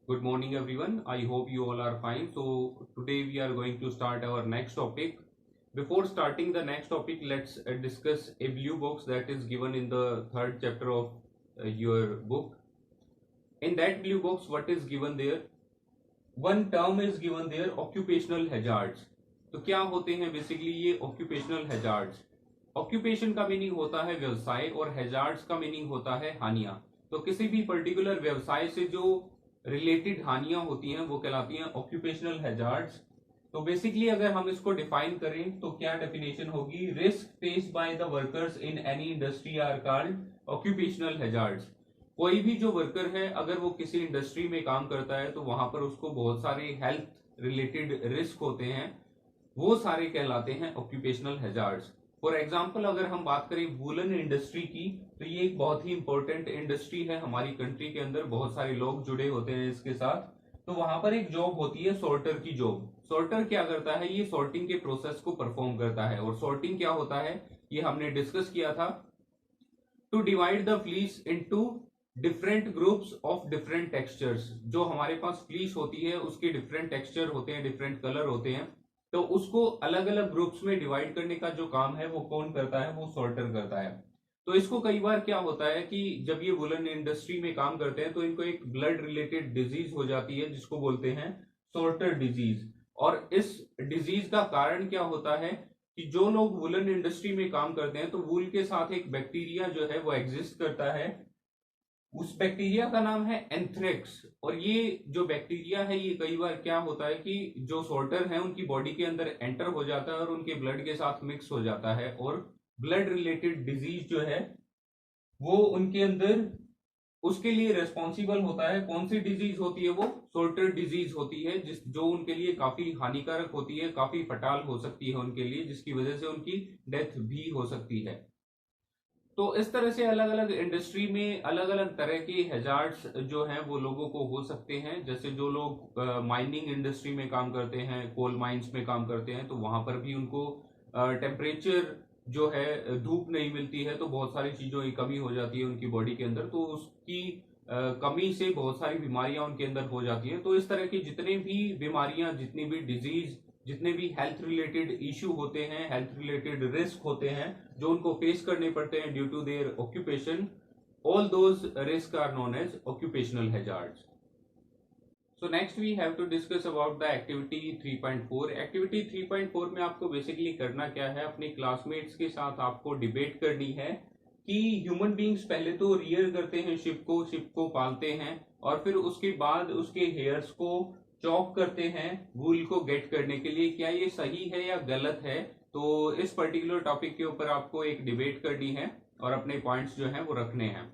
Good morning, everyone. I hope you all are fine. So, today we are going to start our next topic. Before starting the next topic, let's discuss a blue box that is given in the third chapter of your book. In that blue box, what is given there? One term is given there, occupational hazards. तो क्या होते हैं basically ये occupational hazards? Occupation का meaning होता है व्यवसाय और हैजार्ड्स का मीनिंग होता है हानियां। तो किसी भी पर्टिकुलर व्यवसाय से जो रिलेटेड हानियां होती हैं वो कहलाती हैं ऑक्यूपेशनल हैजार्ड्स। तो बेसिकली अगर हम इसको डिफाइन करें तो क्या डेफिनेशन होगी? Risk faced by the workers in any industry are called occupational hazards. कोई भी जो वर्कर है अगर वो किसी इंडस्ट्री में काम करता है तो वहां पर उसको बहुत सारे हेल्थ रिलेटेड रिस्क होते हैं, वो सारे कहलाते हैं ऑक्यूपेशनल हैजार्ड्स। फॉर एग्जाम्पल अगर हम बात करें वूलन इंडस्ट्री की, तो ये एक बहुत ही इंपॉर्टेंट इंडस्ट्री है हमारी कंट्री के अंदर, बहुत सारे लोग जुड़े होते हैं इसके साथ। तो वहां पर एक जॉब होती है सॉर्टर की जॉब। सॉर्टर क्या करता है? ये सॉर्टिंग के प्रोसेस को परफॉर्म करता है। और सॉर्टिंग क्या होता है ये हमने डिस्कस किया था। To divide the fleece into different groups of different textures. जो हमारे पास फ्लीस होती है उसके डिफरेंट टेक्सचर होते हैं, डिफरेंट कलर होते हैं, तो उसको अलग अलग ग्रुप्स में डिवाइड करने का जो काम है वो कौन करता है? वो सॉर्टर करता है। तो इसको कई बार क्या होता है कि जब ये वुलन इंडस्ट्री में काम करते हैं तो इनको एक ब्लड रिलेटेड डिजीज हो जाती है जिसको बोलते हैं सॉर्टर डिजीज। और इस डिजीज का कारण क्या होता है कि जो लोग वुलन इंडस्ट्री में काम करते हैं तो वूल के साथ एक बैक्टीरिया जो है वो एग्जिस्ट करता है। उस बैक्टीरिया का नाम है एंथ्रेक्स। और ये जो बैक्टीरिया है ये कई बार क्या होता है कि जो सोल्टर है उनकी बॉडी के अंदर एंटर हो जाता है और उनके ब्लड के साथ मिक्स हो जाता है और ब्लड रिलेटेड डिजीज जो है वो उनके अंदर उसके लिए रेस्पॉन्सिबल होता है। कौन सी डिजीज होती है? वो सोल्टर डिजीज होती है, जिस जो उनके लिए काफी हानिकारक होती है, काफी फटाल हो सकती है उनके लिए, जिसकी वजह से उनकी डेथ भी हो सकती है। तो इस तरह से अलग अलग इंडस्ट्री में अलग अलग तरह के हैजार्ड्स जो हैं वो लोगों को हो सकते हैं। जैसे जो लोग माइनिंग इंडस्ट्री में काम करते हैं, कोल माइंस में काम करते हैं, तो वहां पर भी उनको टेम्परेचर जो है धूप नहीं मिलती है तो बहुत सारी चीजों की कमी हो जाती है उनकी बॉडी के अंदर, तो उसकी कमी से बहुत सारी बीमारियां उनके अंदर हो जाती हैं। तो इस तरह की जितने भी बीमारियां, जितनी भी डिजीज, जितने भी हेल्थ रिलेटेड इश्यू होते हैं, हेल्थ रिलेटेड रिस्क होते हैं जो उनको फेस करने पड़ते हैं due to their occupation, all those risks are known as occupational hazards. So next we have to discuss about the activity 3.4. Activity 3.4 में आपको बेसिकली करना क्या है? अपने क्लासमेट्स के साथ आपको डिबेट करनी है कि ह्यूमन बींग्स पहले तो रियर करते हैं शिप को पालते हैं और फिर उसके बाद उसके हेयर्स को चॉप करते हैं वूल को गेट करने के लिए। क्या ये सही है या गलत है? तो इस पर्टिकुलर टॉपिक के ऊपर आपको एक डिबेट करनी है और अपने पॉइंट्स जो हैं वो रखने हैं।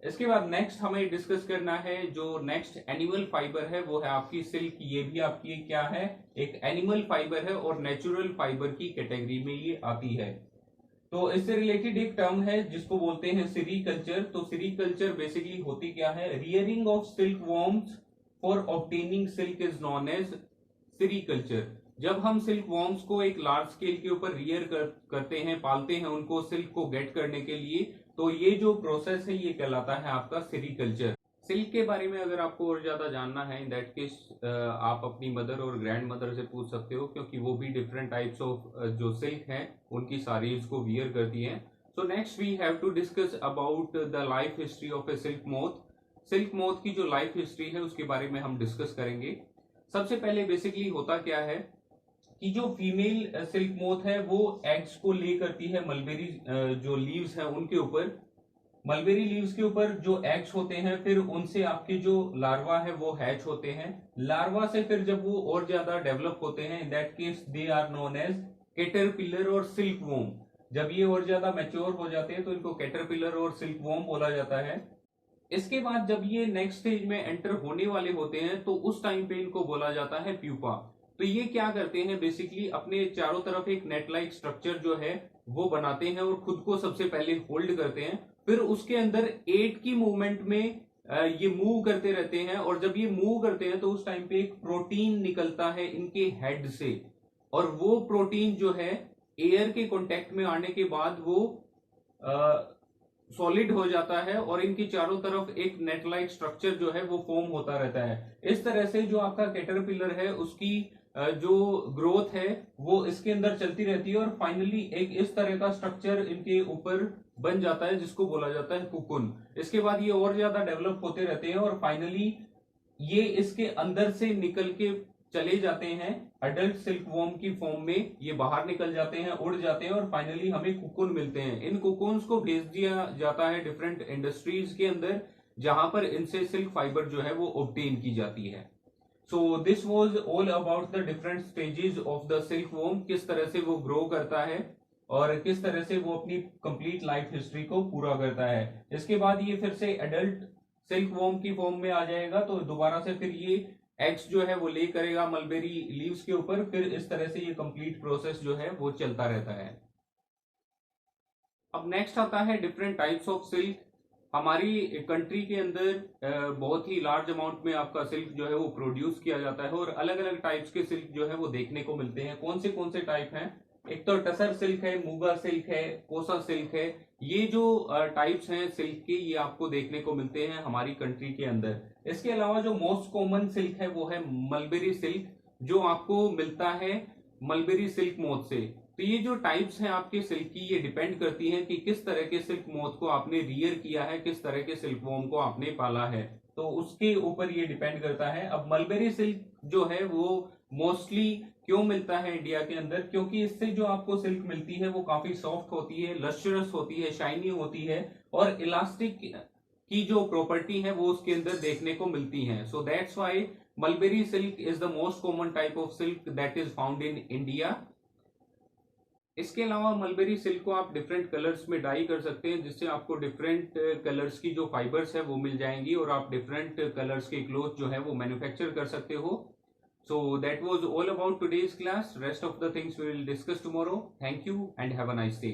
इसके बाद नेक्स्ट हमें डिस्कस करना है जो नेक्स्ट एनिमल फाइबर है वो है आपकी सिल्क। ये भी आपकी क्या है? एक एनिमल फाइबर है और नेचुरल फाइबर की कैटेगरी में ये आती है। तो इससे रिलेटेड एक टर्म है जिसको बोलते हैं सीरीकल्चर। तो सीरीकल्चर बेसिकली होती क्या है? Rearing of silk worms for obtaining silk is known as sericulture. जब हम सिल्क वॉर्म्स को एक लार्ज स्केल के ऊपर करते हैं, पालते हैं उनको सिल्क को गेट करने के लिए, तो ये जो प्रोसेस है ये कहलाता है आपका सीरीकल्चर। सिल्क के बारे में अगर आपको और ज्यादा जानना है इन दैट केस आप अपनी मदर और ग्रैंड मदर से पूछ सकते हो, क्योंकि वो भी डिफरेंट टाइप्स ऑफ जो सिल्क है उनकी साड़ीज को वियर करती हैं। So next we have to discuss about the life history of a silk moth. Silk moth की जो लाइफ हिस्ट्री है उसके बारे में हम डिस्कस करेंगे। सबसे पहले बेसिकली होता क्या है कि जो फीमेल सिल्क मोथ है वो एग्स को ले करती है मलबेरी जो लीव्स हैं उनके ऊपर। मलबेरी लीव्स के ऊपर जो एग्स होते हैं फिर उनसे आपके जो लार्वा है वो हैच होते हैं। लार्वा से फिर जब वो और ज्यादा डेवलप होते हैं in that case they are known as caterpillar और सिल्क वोम। जब ये और ज्यादा मैच्योर हो जाते हैं तो इनको कैटरपिलर और सिल्क वोम बोला जाता है। इसके बाद जब ये नेक्स्ट स्टेज में एंटर होने वाले होते हैं तो उस टाइम पे इनको बोला जाता है प्यूपा। तो ये क्या करते हैं? बेसिकली अपने चारों तरफ एक नेट लाइक स्ट्रक्चर जो है वो बनाते हैं और खुद को सबसे पहले होल्ड करते हैं। फिर उसके अंदर एट की मूवमेंट में ये मूव करते रहते हैं और जब ये मूव करते हैं तो उस टाइम पे एक प्रोटीन निकलता है इनके हेड से, और वो प्रोटीन जो है एयर के कांटेक्ट में आने के बाद वो सॉलिड हो जाता है और इनकी चारों तरफ एक नेट लाइक स्ट्रक्चर जो है वो फॉर्म होता रहता है। इस तरह से जो आपका कैटरपिलर है उसकी जो ग्रोथ है वो इसके अंदर चलती रहती है और फाइनली एक इस तरह का स्ट्रक्चर इनके ऊपर बन जाता है जिसको बोला जाता है कुकुन। इसके बाद ये और ज्यादा डेवलप होते रहते हैं और फाइनली ये इसके अंदर से निकल के चले जाते हैं अडल्ट सिल्क वॉर्म की फॉर्म में, ये बाहर निकल जाते हैं, उड़ जाते हैं और फाइनली हमें कुकुन मिलते हैं। इन कुकुन्स को भेज दिया जाता है डिफरेंट इंडस्ट्रीज के अंदर जहां पर इनसे सिल्क फाइबर जो है वो ऑब्टेन की जाती है। So this was all about the different stages of the silk worm, किस तरह से वो ग्रो करता है और किस तरह से वो अपनी कंप्लीट लाइफ हिस्ट्री को पूरा करता है। इसके बाद ये फिर से एडल्ट सिल्क वॉर्म की फॉर्म में आ जाएगा, तो दोबारा से फिर ये एग्स जो है वो ले करेगा मलबेरी लीव्स के ऊपर, फिर इस तरह से ये कंप्लीट प्रोसेस जो है वो चलता रहता है। अब नेक्स्ट आता है डिफरेंट टाइप्स ऑफ सिल्क। हमारी कंट्री के अंदर बहुत ही लार्ज अमाउंट में आपका सिल्क जो है वो प्रोड्यूस किया जाता है और अलग अलग टाइप्स के सिल्क जो है वो देखने को मिलते हैं। कौन से टाइप हैं? एक तो टसर सिल्क है, मूगा सिल्क है, कोसा सिल्क है। ये जो टाइप्स हैं सिल्क के ये आपको देखने को मिलते हैं हमारी कंट्री के अंदर। इसके अलावा जो मोस्ट कॉमन सिल्क है वो है मलबेरी सिल्क, जो आपको मिलता है मलबेरी सिल्क मोथ से। तो ये जो टाइप्स हैं आपके सिल्क की ये डिपेंड करती हैं कि किस तरह के सिल्क मोथ को आपने रियर किया है, किस तरह के सिल्क वॉर्म को आपने पाला है, तो उसके ऊपर ये डिपेंड करता है। अब मलबेरी सिल्क जो है वो मोस्टली क्यों मिलता है इंडिया के अंदर? क्योंकि इससे जो आपको सिल्क मिलती है वो काफी सॉफ्ट होती है, लश्चरस होती है, शाइनी होती है और इलास्टिक की जो प्रॉपर्टी है वो उसके अंदर देखने को मिलती है। So that's why mulberry silk is the most common type of silk that is found in India. इसके अलावा मलबेरी सिल्क को आप डिफरेंट कलर्स में डाई कर सकते हैं जिससे आपको डिफरेंट कलर्स की जो फाइबर्स है वो मिल जाएंगी और आप डिफरेंट कलर्स के क्लोथ जो है वो मैन्युफैक्चर कर सकते हो। So that was all about today's class. Rest of the things we will discuss tomorrow. Thank you and have a nice day.